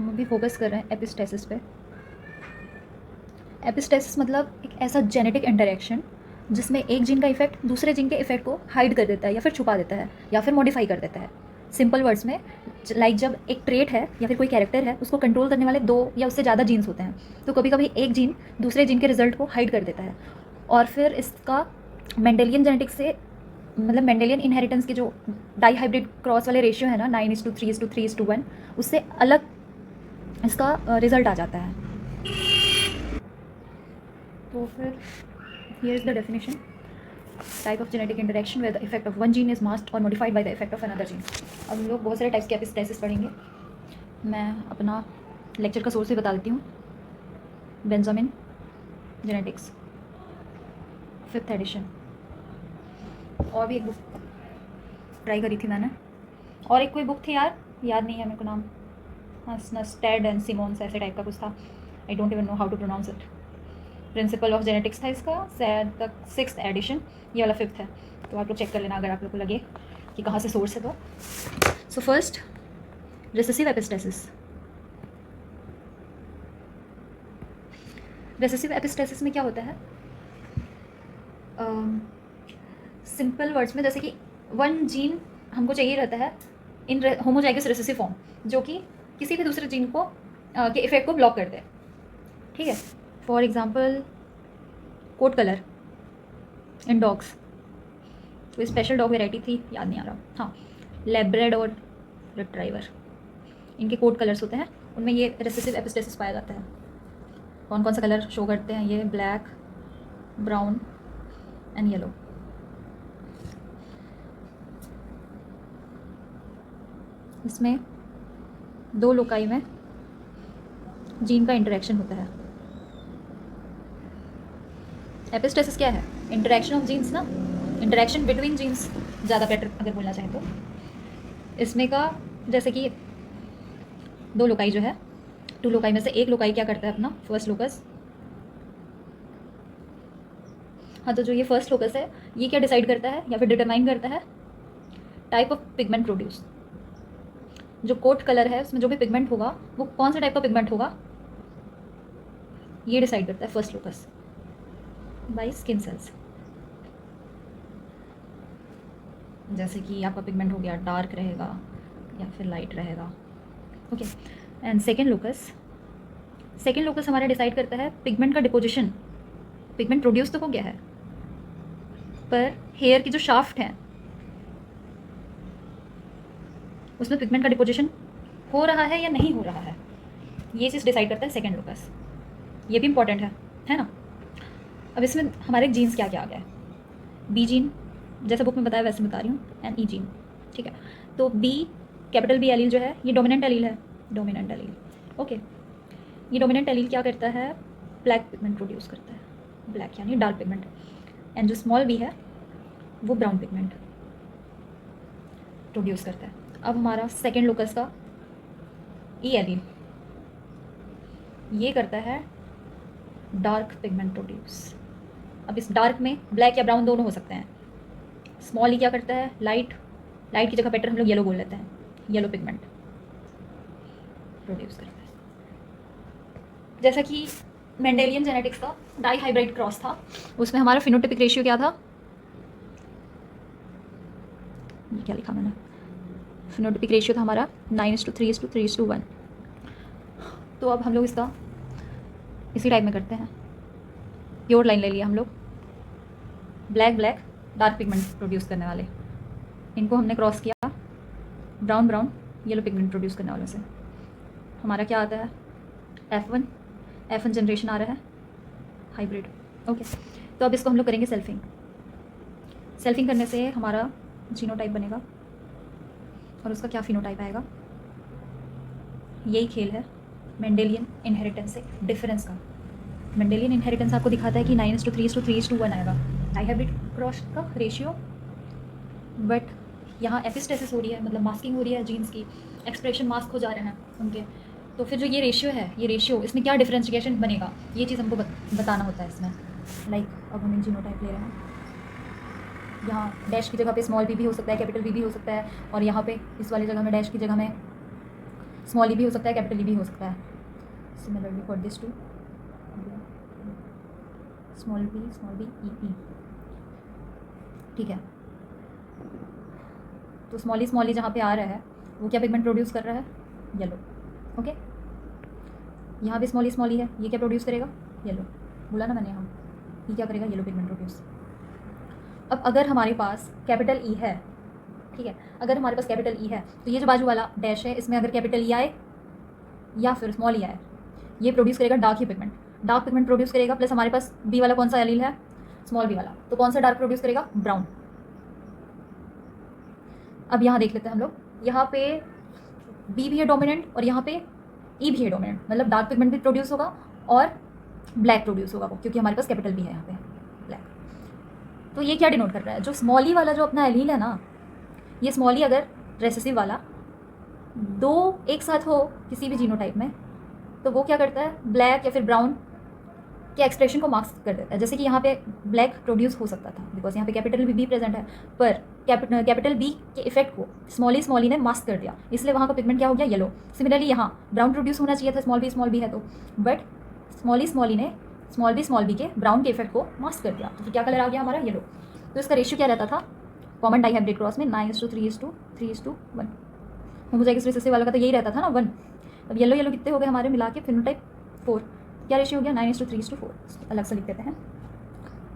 हम अभी फोकस कर रहे हैं एपिस्टेसिस पे। एपिस्टेसिस मतलब एक ऐसा जेनेटिक इंटरेक्शन जिसमें एक जीन का इफेक्ट दूसरे जीन के इफेक्ट को हाइड कर देता है या फिर छुपा देता है या फिर मॉडिफाई कर देता है। सिंपल वर्ड्स में लाइक जब एक ट्रेट है या फिर कोई कैरेक्टर है उसको कंट्रोल करने वाले दो या उससे ज़्यादा जीन्स होते हैं, तो कभी कभी एक जीन दूसरे जीन के रिजल्ट को हाइड कर देता है और फिर इसका मेंडेलियन जेनेटिक्स से मतलब मेंडेलियन इनहेरिटेंस के जो डाई हाइब्रिड क्रॉस वाले रेशियो है ना 9:3:3:1, उससे अलग इसका रिजल्ट आ जाता है। तो फिर here is the definition: type of genetic interaction where the effect of one gene is masked or modified by the effect of another gene। अब हम लोग बहुत सारे टाइप्स के एपिस्टेसिस पढ़ेंगे। मैं अपना लेक्चर का सोर्स भी बता देती हूँ, बेंजामिन जेनेटिक्स 5th एडिशन। और भी एक बुक ट्राई करी थी मैंने, और एक कोई बुक थी यार, याद नहीं है मेरे को नाम, स्टेड एंड सिमोन्स ऐसे टाइप का कुछ था। I don't even know how to pronounce it. Principle of genetics था इसका, शायद तक 6th एडिशन, ये वाला 5th है। तो आप लोग चेक कर लेना अगर आप लोग को लगे कि कहाँ से सोर्स है। तो so first, recessive epistasis. Recessive epistasis में क्या होता है? सिंपल वर्ड्स में जैसे कि वन जीन हमको चाहिए रहता है इन होमोजाइगस रिसेसिव फॉर्म, जो कि किसी भी दूसरे जीन को के इफेक्ट को ब्लॉक कर दे। ठीक है, for example coat colour in dogs, कोई स्पेशल डॉग वेराइटी थी, याद नहीं आ रहा। हाँ, लैब्राडोर रिट्राइवर, इनके कोट कलर्स होते हैं, उनमें ये रिसेसिव एपिस्टेसिस पाया जाता है। कौन कौन सा कलर शो करते हैं ये? Black, brown and yellow. इसमें दो लोकाई में जीन का इंटरेक्शन होता है। एपिस्टेसिस क्या है? इंटरेक्शन ऑफ जीन्स ना, इंटरेक्शन बिटवीन जीन्स ज़्यादा बेटर अगर बोलना चाहें तो। इसमें का जैसे कि दो लोकाई जो है, टू लोकाई में से एक लोकाई क्या करता है अपना फर्स्ट लोकस। हाँ, तो जो ये फर्स्ट लोकस है ये क्या डिसाइड करता है या फिर डिटरमाइन करता है? Type of pigment produce. जो कोट कलर है उसमें जो भी पिगमेंट होगा वो कौन सा टाइप का पिगमेंट होगा, ये डिसाइड करता है first locus by skin cells. जैसे कि आपका पिगमेंट हो गया डार्क रहेगा या फिर लाइट रहेगा। ओके, एंड सेकेंड लोकस हमारा डिसाइड करता है पिगमेंट का डिपोजिशन। पिगमेंट प्रोड्यूस तो हो गया है, पर हेयर की जो शाफ्ट है उसमें पिगमेंट का डिपोजिशन हो रहा है या नहीं हो रहा है, ये चीज़ डिसाइड करता है सेकेंड लोकस। ये भी इंपॉर्टेंट है ना। अब इसमें हमारे जीन्स क्या क्या आ गया है? बी जीन, जैसे बुक में बताया वैसे बता रही हूँ, एंड ई जीन। ठीक है, तो बी, कैपिटल बी एलील जो है ये डोमिनेंट एलील है, डोमिनेंट एलील। ओके, ये डोमिनेंट एलील क्या करता है? ब्लैक पिगमेंट प्रोड्यूस करता है, ब्लैक यानी डार्क पिगमेंट। एंड जो स्मॉल बी है वो ब्राउन पिगमेंट प्रोड्यूस करता है। अब हमारा सेकेंड लोकस का ई एलील, ये करता है डार्क पिगमेंट प्रोड्यूस। अब इस डार्क में ब्लैक या ब्राउन दोनों हो सकते हैं। स्मॉल ई क्या करता है? लाइट की जगह बेटर हम लोग येलो बोल लेते हैं, येलो पिगमेंट प्रोड्यूस करता है। जैसा कि मेंडेलियन जेनेटिक्स का डाई हाइब्रिड क्रॉस था, उसमें हमारा फिनोटिपिक रेशियो क्या था? ये क्या लिखा मैंने? फिनोटिपिक रेशियो था हमारा 9:3:3:1। तो अब हम लोग इसका इसी टाइप में करते हैं। प्योर लाइन ले लिया हम लोग, ब्लैक डार्क पिगमेंट प्रोड्यूस करने वाले, इनको हमने क्रॉस किया ब्राउन येलो पिगमेंट प्रोड्यूस करने वालों से। हमारा क्या आता है? F1 जनरेशन आ रहा है हाइब्रिड। ओके, तो अब इसको हम लोग करेंगे सेल्फिंग करने से हमारा जीनोटाइप बनेगा और उसका क्या फिनोटाइप आएगा। यही खेल है मेंडेलियन इनहेरिटेंस से डिफरेंस का। मेंडेलियन इनहेरिटेंस आपको दिखाता है कि 9:3:3:1 आएगा डाई हाइब्रिड क्रॉस का रेशियो, बट यहाँ एपिस्टेसिस हो रही है, मतलब मास्किंग हो रही है जीन्स की, एक्सप्रेशन मास्क हो जा रहे हैं उनके। तो फिर जो ये रेशियो है, ये रेशियो इसमें क्या डिफ्रेंशिएशन बनेगा, ये चीज़ हमको बताना होता है इसमें। लाइक अब हम जीनोटाइप ले रहे हैं, यहाँ डैश की जगह पे स्मॉल बी भी हो सकता है, कैपिटल बी भी हो सकता है, और यहाँ पे इस वाली जगह में डैश की जगह में स्मॉल ई भी हो सकता है, कैपिटल ई भी हो सकता है. Similarly for this too, small B E. ठीक है, तो स्मॉल ई जहाँ पे आ रहा है वो क्या पिगमेंट प्रोड्यूस कर रहा है? येलो. ओके, यहाँ भी स्मॉल ई है, ये क्या प्रोड्यूस करेगा? येलो. बोला ना मैंने, यहाँ ये क्या करेगा? Yellow pigment produce. अब अगर हमारे पास कैपिटल ई है, ठीक है, अगर हमारे पास कैपिटल ई है तो ये जो बाजू वाला डैश है इसमें अगर कैपिटल ई आए या फिर स्मॉल ई आए, ये प्रोड्यूस करेगा डार्क ही पिगमेंट. डार्क पिगमेंट प्रोड्यूस करेगा. प्लस हमारे पास बी वाला कौन सा एलील है? स्मॉल बी वाला. तो कौन सा डार्क प्रोड्यूस करेगा? ब्राउन. अब यहाँ देख लेते हैं हम लोग, यहाँ पे बी भी है डोमिनेंट और यहाँ पे ई भी है डोमिनेंट, मतलब डार्क पिगमेंट भी प्रोड्यूस होगा और ब्लैक प्रोड्यूस होगा वो, क्योंकि हमारे पास कैपिटल भी है यहाँ पे ब्लैक. तो ये क्या डिनोट कर रहा है? जो स्मॉल ई वाला जो अपना एलील है ना, ये स्मॉल ई अगर रेसेसिव वाला दो एक साथ हो किसी भी जीनोटाइप में, तो वो क्या करता है? ब्लैक या फिर ब्राउन के एक्सप्रेशन को मास्क कर देता है. जैसे कि यहाँ पे ब्लैक प्रोड्यूस हो सकता था बिकॉज यहाँ पे कैपिटल बी प्रेजेंट है, पर कैपिटल बी के इफेक्ट को स्मॉल ई ने मास्क कर दिया, इसलिए वहाँ का पिगमेंट क्या हो गया? येलो. सिमिलरली यहाँ ब्राउन प्रोड्यूस होना चाहिए था, स्मॉल बी है तो, बट स्मॉल ई ने स्मॉल बी के ब्राउन के इफेक्ट को मास्क कर दिया, तो फिर क्या कलर आ गया हमारा? येलो. तो इसका रेशियो क्या रहता था कॉमन डाइहाइब्रिड क्रॉस में? 9:3:3:1. होमोजाइगस रिसेसिव वाला का तो यही रहता था ना, 1. अब येलो कितने हो गए हमारे मिला के? फिनोटाइप 4. क्या रेशियो हो गया? 9:3:4. अलग से लिख देते हैं.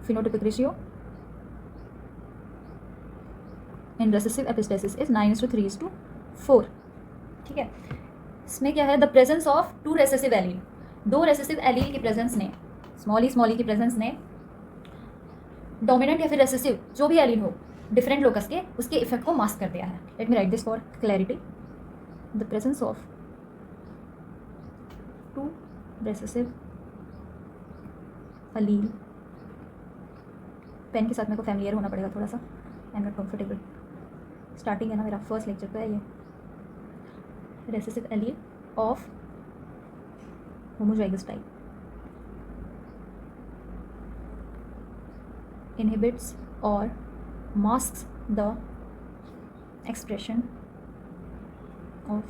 Phenotypic ratio in recessive epistasis is 9:3:4. ठीक है, इसमें क्या है? The presence of 2 recessive allele. 2 recessive allele की प्रेजेंस ने, स्मॉल ई की प्रेजेंस ने डोमिनेंट या फिर रेसेसिव जो भी एलील हो डिफरेंट लोकस के, उसके इफेक्ट को मास्क कर दिया है. Let me write this for clarity. The presence of 2 recessive allele, pen के साथ मेरे को फैमिलियर होना पड़ेगा थोड़ा सा, I am not comfortable. Starting है ना, मेरा फर्स्ट लेक्चर तो है ये. Recessive allele of homozygous type inhibits or masks the expression of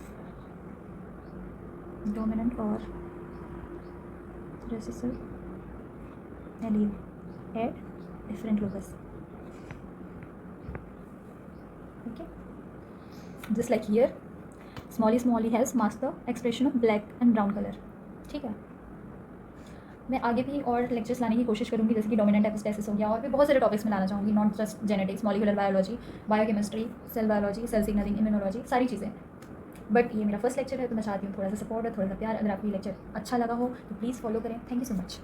dominant or recessive allele at different locus. Okay, just like here small e has masked the expression of black and brown color. ठीक है, मैं आगे भी और lectures लाने की कोशिश करूँगी, जैसे कि डोमिनेंट एपिस्टेसिस हो गया, और भी बहुत सारे टॉपिक्स में लाना चाहूँगी, not just genetics, molecular biology, biochemistry, cell biology, cell signalling, immunology, सारी चीज़ें. बट ये मेरा फर्स्ट लेक्चर है तो मैं चाहती हूँ थोड़ा सा सपोर्ट और थोड़ा सा प्यार. अगर आपको ये लेक्चर अच्छा लगा हो तो प्लीज़ फॉलो करें. Thank you so much.